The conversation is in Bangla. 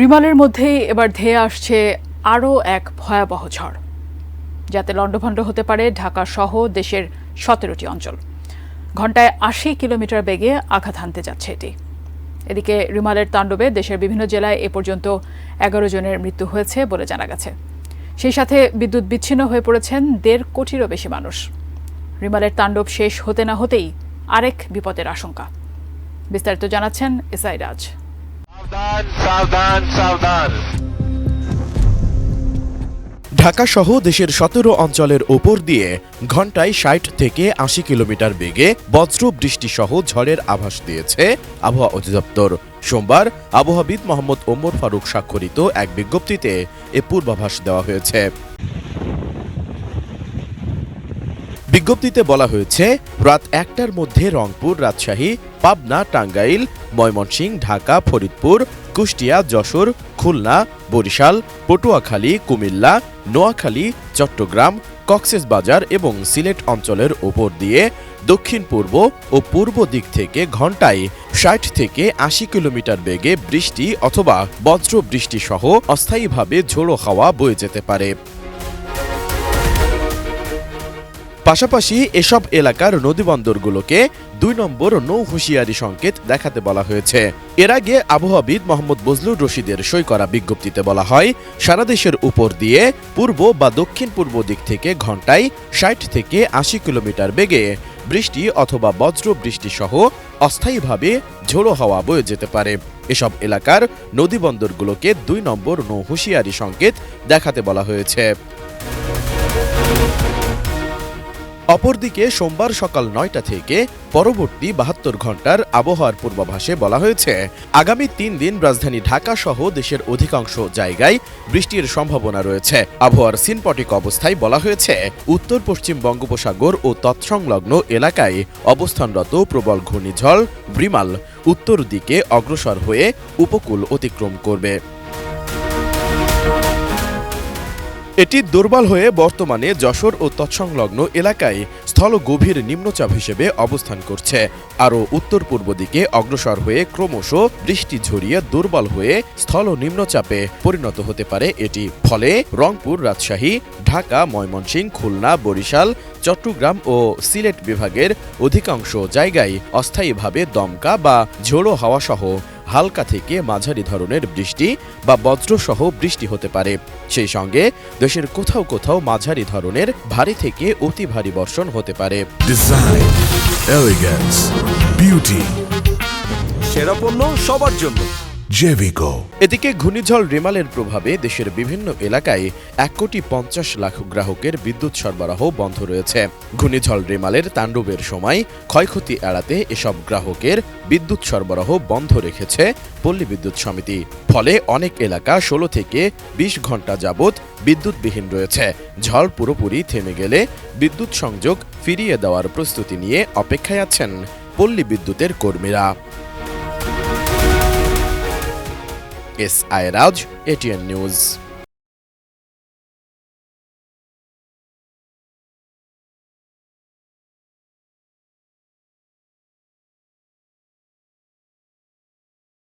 রিমালের মধ্যেই এবার ধেয়ে আসছে আরও এক ভয়াবহ ঝড়, যাতে লণ্ডভণ্ড হতে পারে ঢাকা সহ দেশের ১৭টি অঞ্চল। ঘণ্টায় ৮০ কিলোমিটার বেগে আঘাত হানতে যাচ্ছে এটি। এদিকে রিমালের তাণ্ডবে দেশের বিভিন্ন জেলায় এ পর্যন্ত ১১ জনের মৃত্যু হয়েছে বলে জানা গেছে। সেই সাথে বিদ্যুৎ বিচ্ছিন্ন হয়ে পড়েছেন ১.৫ কোটিরও বেশি মানুষ। রিমালের তাণ্ডব শেষ হতে না হতেই আরেক বিপদের আশঙ্কা। বিস্তারিত জানাচ্ছেন এসআই রাজ। ঢাকা সহ দেশের ১৭ অঞ্চলের ওপর দিয়ে ঘণ্টায় ৬০ থেকে ৮০ কিলোমিটার বেগে বজ্র বৃষ্টি সহ ঝড়ের আভাস দিয়েছে আবহাওয়া অধিদপ্তর। সোমবার আবহাওয়াবিদ মোহাম্মদ ওমর ফারুক স্বাক্ষরিত এক বিজ্ঞপ্তিতে এ পূর্বাভাস দেওয়া হয়েছে। বিজ্ঞপ্তিতে বলা হয়েছে, রাত ১টার মধ্যে রংপুর, রাজশাহী, পাবনা, টাঙ্গাইল, ময়মনসিংহ, ঢাকা, ফরিদপুর, কুষ্টিয়া, যশোর, খুলনা, বরিশাল, পটুয়াখালী, কুমিল্লা, নোয়াখালী, চট্টগ্রাম, কক্সবাজার এবং সিলেট অঞ্চলের ওপর দিয়ে দক্ষিণ পূর্ব ও পূর্ব দিক থেকে ঘণ্টায় ৬০ থেকে ৮০ কিলোমিটার বেগে বৃষ্টি অথবা বজ্র বৃষ্টি সহ অস্থায়ীভাবে ঝোড়ো হাওয়া বয়ে যেতে পারে। পাশাপাশি এসব এলাকার নদীবন্দরগুলোকে ২ নম্বর নৌ হুঁশিয়ারি সংকেত দেখাতে বলা হয়েছে। এর আগে আবহাওয়াবিদ মোহাম্মদ বজলুর রশিদের সই করা বিজ্ঞপ্তিতে বলা হয়, সারা দেশের উপর দিয়ে পূর্ব বা দক্ষিণ পূর্ব দিক থেকে ঘণ্টায় ৬০ থেকে ৮০ কিলোমিটার বেগে বৃষ্টি অথবা বজ্র বৃষ্টি সহ অস্থায়ীভাবে ঝোড়ো হাওয়া বয়ে যেতে পারে। এসব এলাকার নদীবন্দরগুলোকে ২ নম্বর নৌ হুঁশিয়ারি সংকেত দেখাতে বলা হয়েছে। অপরদিকে সোমবার সকাল ৯টা থেকে পরবর্তী ৭২ ঘণ্টার আবহাওয়ার পূর্বাভাসে বলা হয়েছে, আগামী ৩ দিন রাজধানী ঢাকা সহ দেশের অধিকাংশ জায়গায় বৃষ্টির সম্ভাবনা রয়েছে। আবহাওয়ার সিনপটিক অবস্থায় বলা হয়েছে, উত্তর পশ্চিম বঙ্গোপসাগর ও তৎসংলগ্ন এলাকায় অবস্থানরত প্রবল ঘূর্ণিঝড় রিমাল উত্তর দিকে অগ্রসর হয়ে উপকূল অতিক্রম করবে। এটি দুর্বল হয়ে বর্তমানে যশোর ও তৎসংলগ্ন এলাকায় স্থল গভীর নিম্নচাপ হিসেবে অবস্থান করছে। আরও উত্তর পূর্ব দিকে অগ্রসর হয়ে ক্রমশ বৃষ্টি ঝরিয়ে দুর্বল হয়ে স্থল নিম্নচাপে পরিণত হতে পারে এটি। ফলে রংপুর, রাজশাহী, ঢাকা, ময়মনসিংহ, খুলনা, বরিশাল, চট্টগ্রাম ও সিলেট বিভাগের অধিকাংশ জায়গায় অস্থায়ীভাবে দমকা বা ঝোড়ো হাওয়া সহ হালকা থেকে মাঝারি ধরনের বৃষ্টি বা বজ্রসহ বৃষ্টি হতে পারে। সেই সঙ্গে দেশের কোথাও কোথাও মাঝারি ধরনের ভারী থেকে অতি ভারী বর্ষণ হতে পারে। ডিজাইন, এলিগেন্স, বিউটি, সেরা পণ্য সবার জন্য জেভিকো। এদিকে ঘূর্ণিঝড় রিমালের প্রভাবে দেশের বিভিন্ন এলাকায় ১,৫০,০০,০০০ গ্রাহকের বিদ্যুৎ সরবরাহ বন্ধ রয়েছে। ঘূর্ণিঝড় রিমালের তাণ্ডবের সময় ক্ষয়ক্ষতি এড়াতে এসব গ্রাহকের বিদ্যুৎ সরবরাহ বন্ধ রেখেছে পল্লী বিদ্যুৎ সমিতি। ফলে অনেক এলাকা ১৬ থেকে ২০ ঘণ্টা যাবৎ বিদ্যুৎবিহীন রয়েছে। ঝড় পুরোপুরি থেমে গেলে বিদ্যুৎ সংযোগ ফিরিয়ে দেওয়ার প্রস্তুতি নিয়ে অপেক্ষায় আছেন পল্লী বিদ্যুতের কর্মীরা। এসআই রাজ, এটিএন নিউজ।